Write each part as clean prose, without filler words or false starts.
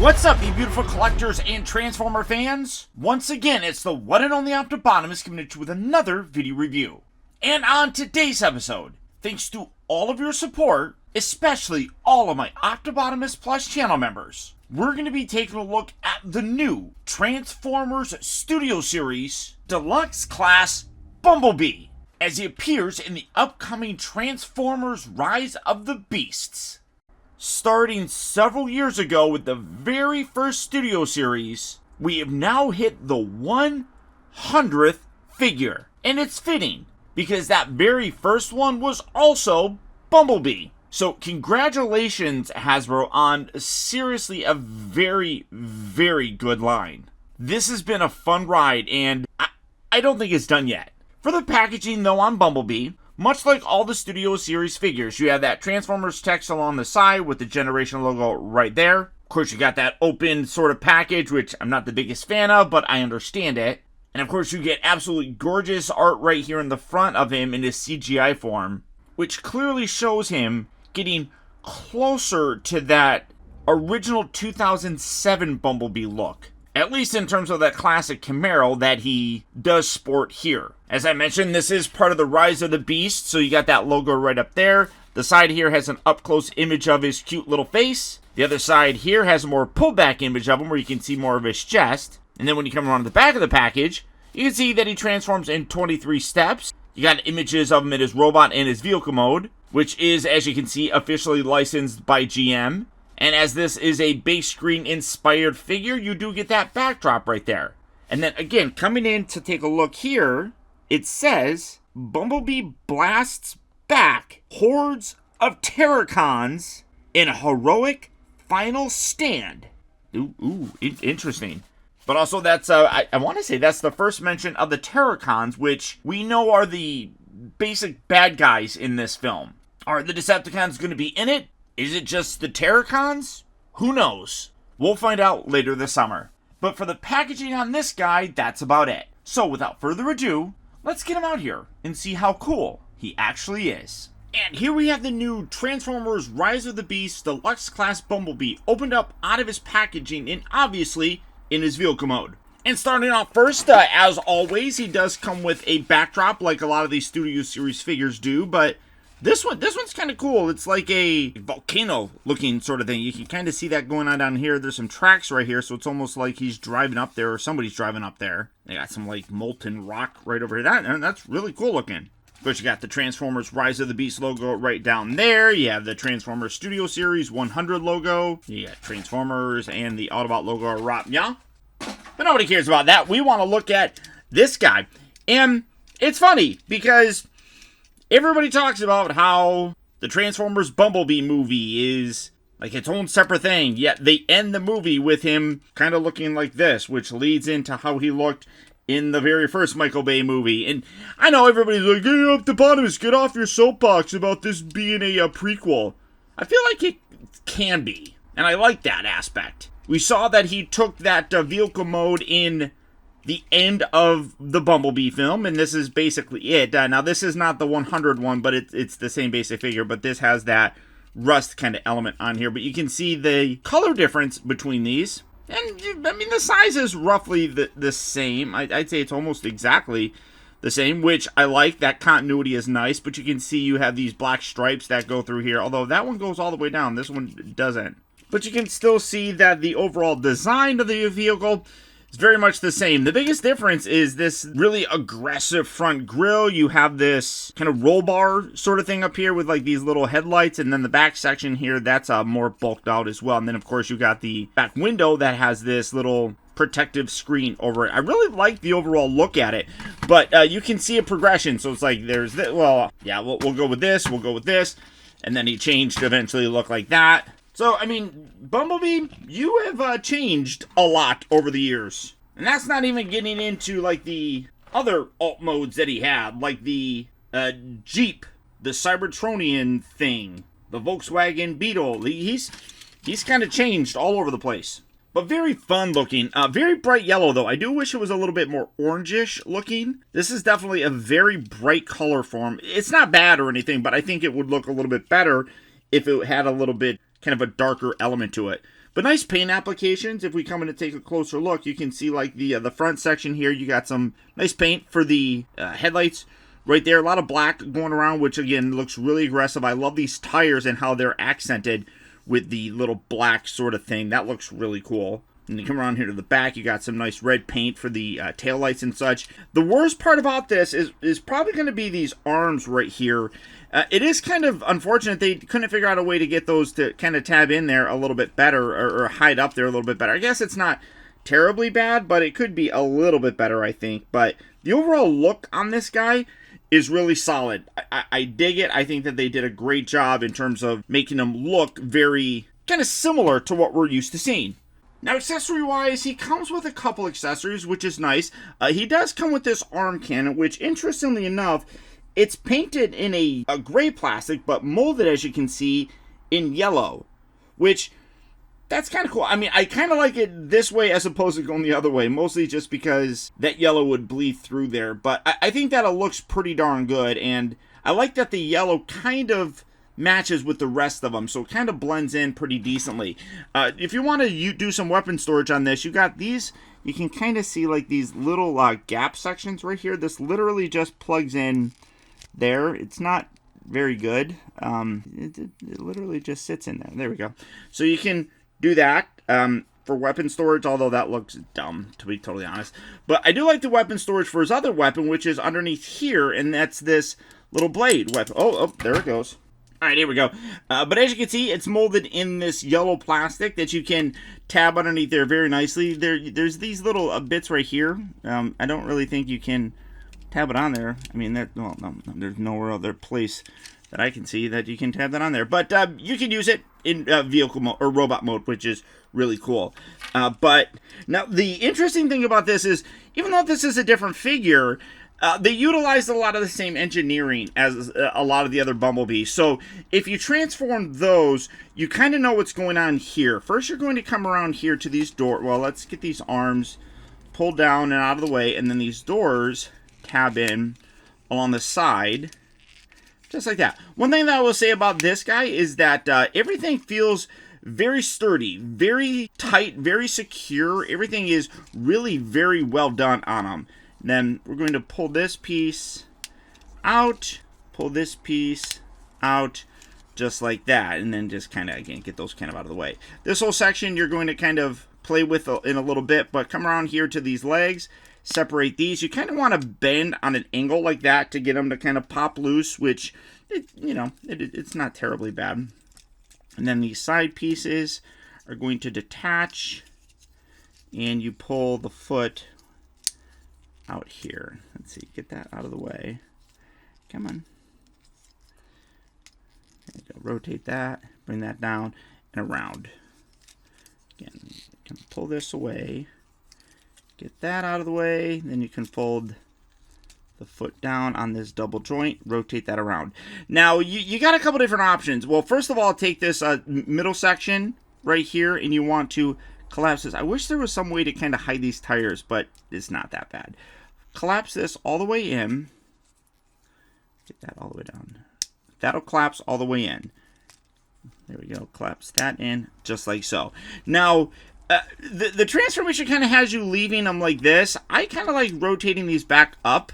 What's up, you beautiful collectors and Transformer fans? Once again, it's the one and only Optibotimus coming at you with another video review. And on today's episode, thanks to all of your support, especially all of my Optibotimus Plus channel members, we're going to be taking a look at the new Transformers Studio Series Deluxe Class Bumblebee, as he appears in the upcoming Transformers Rise of the Beasts. Starting several years ago with the very first studio series, we have now hit the 100th figure. And it's fitting, because that very first one was also Bumblebee. So congratulations, Hasbro, on seriously a very, very good line. This has been a fun ride, and I don't think it's done yet. For the packaging, though, on Bumblebee, much like all the Studio Series figures, you have that Transformers text along the side with the Generation logo right there. Of course, you got that open sort of package, which I'm not the biggest fan of, but I understand it. And of course, you get absolutely gorgeous art right here in the front of him in his CGI form, which clearly shows him getting closer to that original 2007 Bumblebee look. At least in terms of that classic Camaro that he does sport here. As I mentioned, this is part of the Rise of the Beast, so you got that logo right up there. The side here has an up-close image of his cute little face. The other side here has a more pullback image of him where you can see more of his chest. And then when you come around to the back of the package, you can see that he transforms in 23 steps. You got images of him in his robot and his vehicle mode, which is, as you can see, officially licensed by GM. And as this is a base screen inspired figure, you do get that backdrop right there. And then again, coming in to take a look here, it says, Bumblebee blasts back hordes of Terracons in a heroic final stand. Ooh, interesting. But also that's, I want to say that's the first mention of the Terracons, which we know are the basic bad guys in this film. Are the Decepticons going to be in it? Is it just the Terracons? Who knows? We'll find out later this summer. But for the packaging on this guy, that's about it. So without further ado, let's get him out here and see how cool he actually is. And here we have the new Transformers Rise of the Beast Deluxe Class Bumblebee opened up out of his packaging and obviously in his vehicle mode. And starting off first, as always, he does come with a backdrop like a lot of these Studio Series figures do, but this one's kind of cool. It's like a volcano looking sort of thing. You can kind of see that going on down here. There's some tracks right here, so it's almost like he's driving up there or somebody's driving up there. They got some like molten rock right over here. That's really cool looking. Of course, you got the Transformers Rise of the Beast logo right down there. You have the Transformers Studio Series 100 logo. You got Transformers and the Autobot logo right, yeah. But nobody cares about that. We want to look at this guy. And it's funny because everybody talks about how the Transformers Bumblebee movie is like its own separate thing, yet they end the movie with him kind of looking like this, which leads into how he looked in the very first Michael Bay movie. And I know everybody's like, hey, Optibotimus, get off your soapbox about this being a prequel. I feel like it can be, and I like that aspect. We saw that he took that vehicle mode in the end of the Bumblebee film, and this is basically it. Now, this is not the 100 one, but it's the same basic figure, but this has that rust kind of element on here. But you can see the color difference between these, and I mean, the size is roughly the same. I'd say it's almost exactly the same, which I like. That continuity is nice, but you can see you have these black stripes that go through here, although that one goes all the way down. This one doesn't. But you can still see that the overall design of the vehicle is very much the same. The biggest difference is this really aggressive front grille. You have this kind of roll bar sort of thing up here with like these little headlights, and then the back section here, that's more bulked out as well. And then of course you got the back window that has this little protective screen over it. I really like the overall look at it, but you can see a progression. So it's like there's this, well, yeah, we'll go with this, we'll go with this, and then he changed to eventually look like that. So, I mean, Bumblebee, you have changed a lot over the years. And that's not even getting into, like, the other alt modes that he had, like the Jeep, the Cybertronian thing, the Volkswagen Beetle. He's kind of changed all over the place. But very fun looking. Very bright yellow, though. I do wish it was a little bit more orangish looking. This is definitely a very bright color for him. It's not bad or anything, but I think it would look a little bit better if it had a little bit kind of a darker element to it. But nice paint applications. If we come in to take a closer look, you can see like the front section here. You got some nice paint for the headlights right there. A lot of black going around, which again looks really aggressive. I love these tires and how they're accented with the little black sort of thing. That looks really cool. And you come around here to the back, you got some nice red paint for the taillights and such. The worst part about this is probably going to be these arms right here. It is kind of unfortunate they couldn't figure out a way to get those to kind of tab in there a little bit better, or hide up there a little bit better. I guess it's not terribly bad, but it could be a little bit better, I think. But the overall look on this guy is really solid. I dig it. I think that they did a great job in terms of making him look very kind of similar to what we're used to seeing. Now, accessory-wise, he comes with a couple accessories, which is nice. He does come with this arm cannon, which, interestingly enough, it's painted in a gray plastic, but molded, as you can see, in yellow, which, that's kind of cool. I mean, I kind of like it this way as opposed to going the other way, mostly just because that yellow would bleed through there. But I think that it looks pretty darn good, and I like that the yellow kind of matches with the rest of them, so it kind of blends in pretty decently. If you want to do some weapon storage on this, you got these, you can kind of see like these little gap sections right here. This literally just plugs in there. It's not very good. It literally just sits in there. There we go. So you can do that for weapon storage, although that looks dumb, to be totally honest. But I do like the weapon storage for his other weapon, which is underneath here, and that's this little blade weapon. Oh, there it goes. All right, here we go. But as you can see, it's molded in this yellow plastic that you can tab underneath there very nicely. There's these little bits right here. I don't really think you can tab it on there. I mean, no, there's nowhere other place that I can see that you can tab that on there. But you can use it in vehicle mode or robot mode, which is really cool. But now the interesting thing about this is, even though this is a different figure, they utilized a lot of the same engineering as a lot of the other Bumblebees. So if you transform those, you kind of know what's going on here. First, you're going to come around here to these doors. Well, let's get these arms pulled down and out of the way, and then these doors tab in along the side, just like that. One thing that I will say about this guy is that everything feels very sturdy, very tight, very secure. Everything is really very well done on him. Then we're going to pull this piece out, pull this piece out, just like that, and then just kind of, again, get those kind of out of the way. This whole section you're going to kind of play with in a little bit, but come around here to these legs, separate these. You kind of want to bend on an angle like that to get them to kind of pop loose, which, it's not terribly bad. And then these side pieces are going to detach, and you pull the foot out here. Let's see, get that out of the way. Come on. There you go. Rotate that, bring that down and around. Again, you can pull this away, get that out of the way, then you can fold the foot down on this double joint, rotate that around. Now, you got a couple different options. Well, first of all, take this middle section right here, and you want to collapse this. I wish there was some way to kind of hide these tires, but it's not that bad. Collapse this all the way in. Get that all the way down. That'll collapse all the way in. There we go. Collapse that in, just like so. Now, the transformation kind of has you leaving them like this. I kind of like rotating these back up,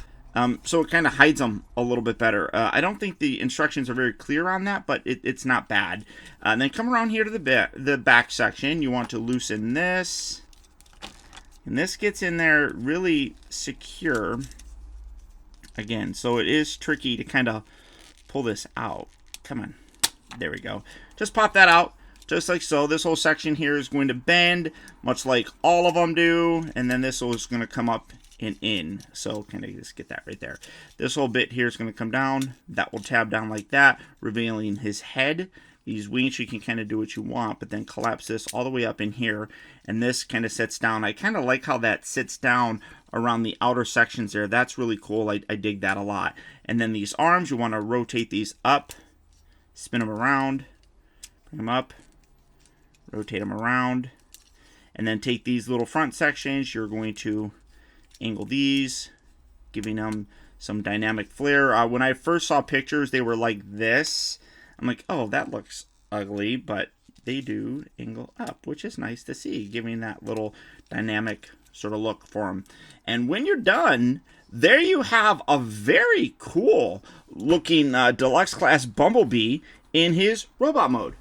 so it kind of hides them a little bit better. I don't think the instructions are very clear on that, but it's not bad. And then come around here to the back section. You want to loosen this. And this gets in there really secure. Again, so it is tricky to kind of pull this out. Come on. There we go. Just pop that out, just like so. This whole section here is going to bend, much like all of them do. And then this is going to come up and in. So kind of just get that right there. This whole bit here is going to come down. That will tab down like that, revealing his head. These wings, you can kind of do what you want, but then collapse this all the way up in here, and this kind of sits down. I kind of like how that sits down around the outer sections there. That's really cool. I dig that a lot. And then these arms, you want to rotate these up, spin them around, bring them up, rotate them around, and then take these little front sections. You're going to angle these, giving them some dynamic flair. When I first saw pictures, they were like this. I'm like, oh, that looks ugly, but they do angle up, which is nice to see, giving that little dynamic sort of look for them. And when you're done, there you have a very cool looking Deluxe class Bumblebee in his robot mode.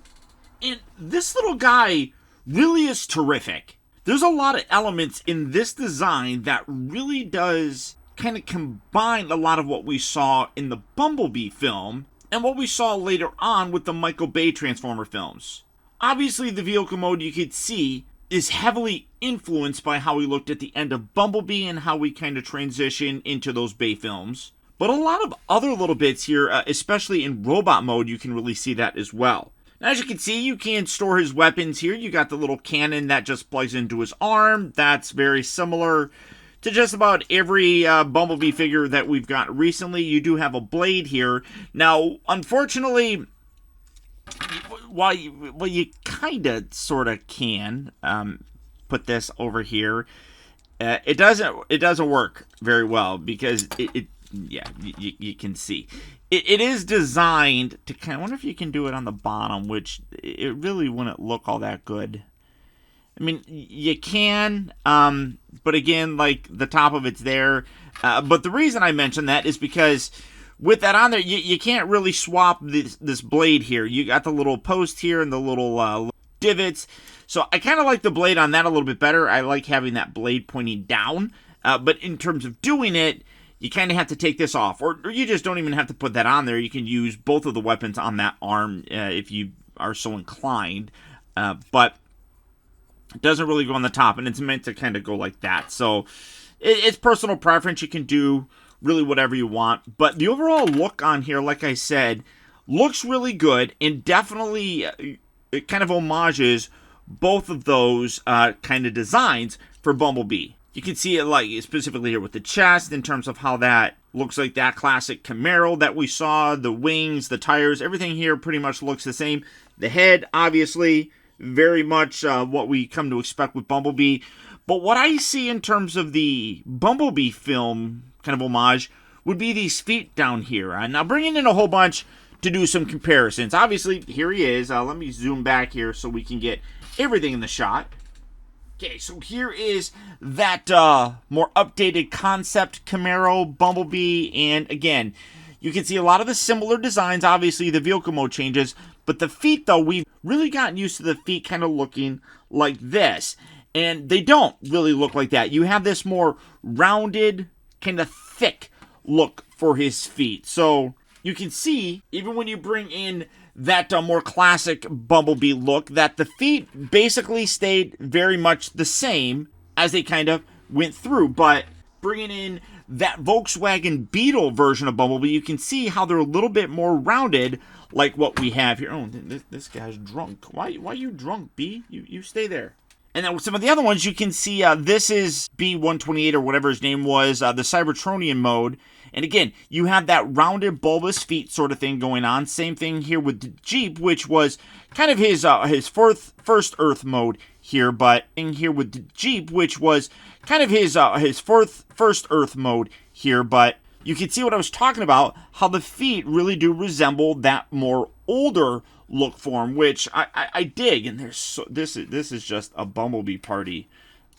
And this little guy really is terrific. There's a lot of elements in this design that really does kind of combine a lot of what we saw in the Bumblebee film and what we saw later on with the Michael Bay Transformer films. Obviously, the vehicle mode you could see is heavily influenced by how we looked at the end of Bumblebee and how we kind of transition into those Bay films. But a lot of other little bits here, especially in robot mode, you can really see that as well. Now, as you can see, you can store his weapons here. You got the little cannon that just plugs into his arm. That's very similar to just about every Bumblebee figure that we've got recently. You do have a blade here. Now, unfortunately, while you kind of sort of can put this over here, it doesn't work very well because you can see it is designed to kind of, I wonder if you can do it on the bottom, which it really wouldn't look all that good. I mean, you can, but again, like the top of it's there. But the reason I mention that is because with that on there, you can't really swap this blade here. You got the little post here and the little divots. So I kind of like the blade on that a little bit better. I like having that blade pointing down. But in terms of doing it, you kind of have to take this off. Or you just don't even have to put that on there. You can use both of the weapons on that arm if you are so inclined. But it doesn't really go on the top, and it's meant to kind of go like that. So it's personal preference. You can do really whatever you want. But the overall look on here, like I said, looks really good, and definitely it kind of homages both of those kind of designs for Bumblebee. You can see it like specifically here with the chest in terms of how that looks like that classic Camaro that we saw, the wings, the tires, everything here pretty much looks the same. The head, obviously, very much what we come to expect with Bumblebee. But what I see in terms of the Bumblebee film kind of homage would be these feet down here. Now bringing in a whole bunch to do some comparisons. Obviously, here he is. Let me zoom back here so we can get everything in the shot. Okay, so here is that more updated concept Camaro Bumblebee. And again, you can see a lot of the similar designs. Obviously, the vehicle mode changes. But the feet, though, we've really gotten used to the feet kind of looking like this. And they don't really look like that. You have this more rounded, kind of thick look for his feet. So you can see, even when you bring in that more classic Bumblebee look, that the feet basically stayed very much the same as they kind of went through. But bringing in that Volkswagen Beetle version of Bumblebee, you can see how they're a little bit more rounded, like what we have here. Oh, this guy's drunk. Why you drunk, B? You stay there. And then with some of the other ones, you can see this is B128 or whatever his name was, the Cybertronian mode. And again, you have that rounded bulbous feet sort of thing going on. Same thing here with the Jeep, which was kind of his first Earth mode here. But in here with the Jeep, which was kind of his first Earth mode here. But you can see what I was talking about, how the feet really do resemble that more older look form, which I dig. And this is just a Bumblebee party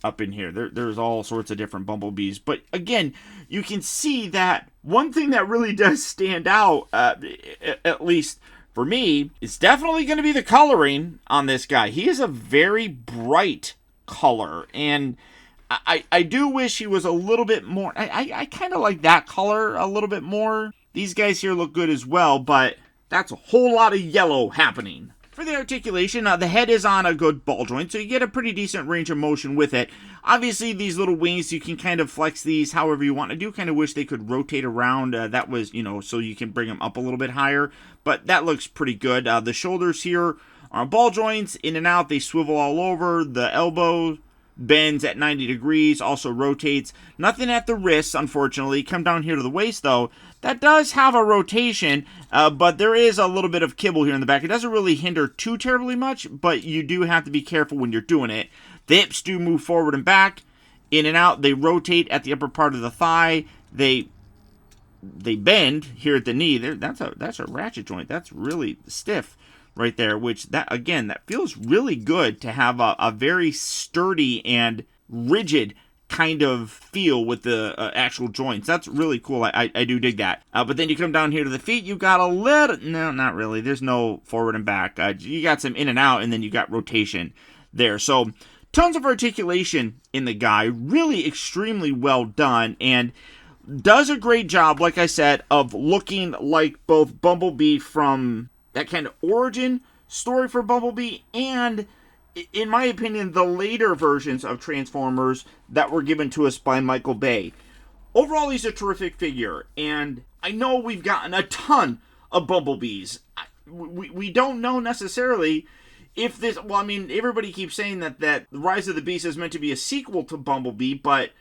up in here. There's all sorts of different Bumblebees. But again, you can see that one thing that really does stand out, at least for me, is definitely going to be the coloring on this guy. He is a very bright color, and I do wish he was a little bit more. I kind of like that color a little bit more. These guys here look good as well, but that's a whole lot of yellow happening. For the articulation, the head is on a good ball joint, so you get a pretty decent range of motion with it. Obviously, these little wings, you can kind of flex these however you want. I do kind of wish they could rotate around. That was, so you can bring them up a little bit higher, but that looks pretty good. The shoulders here are ball joints, in and out. They swivel all over. The elbow bends at 90 degrees, also rotates. Nothing at the wrists, unfortunately. Come down here to the waist, though. That does have a rotation, but there is a little bit of kibble here in the back. It doesn't really hinder too terribly much, but you do have to be careful when you're doing it. The hips do move forward and back, in and out. They rotate at the upper part of the thigh. They bend here at the knee. That's a ratchet joint. That's really stiff right there, which that feels really good to have a very sturdy and rigid kind of feel with the actual joints. That's really cool. I do dig that. But then you come down here to the feet, you got a little, no, not really. There's no forward and back. You got some in and out, and then you got rotation there. So tons of articulation in the guy, really extremely well done, and does a great job, like I said, of looking like both Bumblebee from that kind of origin story for Bumblebee and, in my opinion, the later versions of Transformers that were given to us by Michael Bay. Overall, he's a terrific figure, and I know we've gotten a ton of Bumblebees. We don't know necessarily if this, well, I mean, everybody keeps saying that Rise of the Beast is meant to be a sequel to Bumblebee, but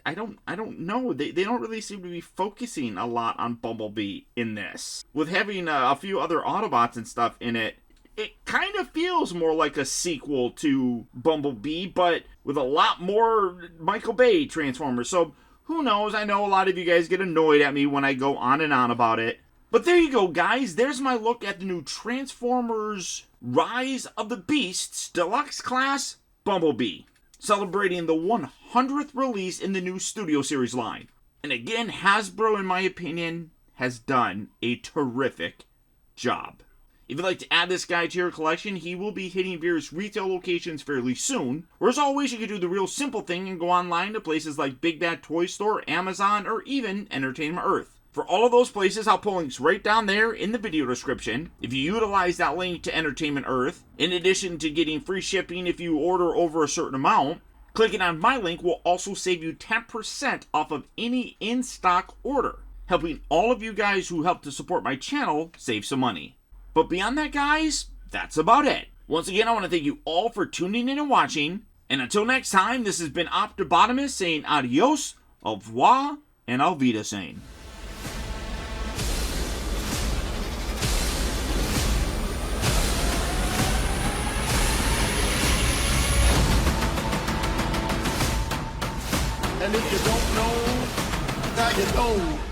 I don't know. They don't really seem to be focusing a lot on Bumblebee in this. With having a few other Autobots and stuff in it, it kind of feels more like a sequel to Bumblebee, but with a lot more Michael Bay Transformers. So, who knows? I know a lot of you guys get annoyed at me when I go on and on about it. But there you go, guys. There's my look at the new Transformers Rise of the Beasts Deluxe Class Bumblebee, celebrating the 100th release in the new Studio Series line. And again, Hasbro, in my opinion, has done a terrific job. If you'd like to add this guy to your collection, he will be hitting various retail locations fairly soon. Or as always, you can do the real simple thing and go online to places like Big Bad Toy Store, Amazon, or even Entertainment Earth. For all of those places, I'll put links right down there in the video description. If you utilize that link to Entertainment Earth, in addition to getting free shipping if you order over a certain amount, clicking on my link will also save you 10% off of any in-stock order, helping all of you guys who help to support my channel save some money. But beyond that, guys, that's about it. Once again, I want to thank you all for tuning in and watching. And until next time, this has been Optibotimus saying adios, au revoir, and auf Wiedersehen. And if you don't know, now you know.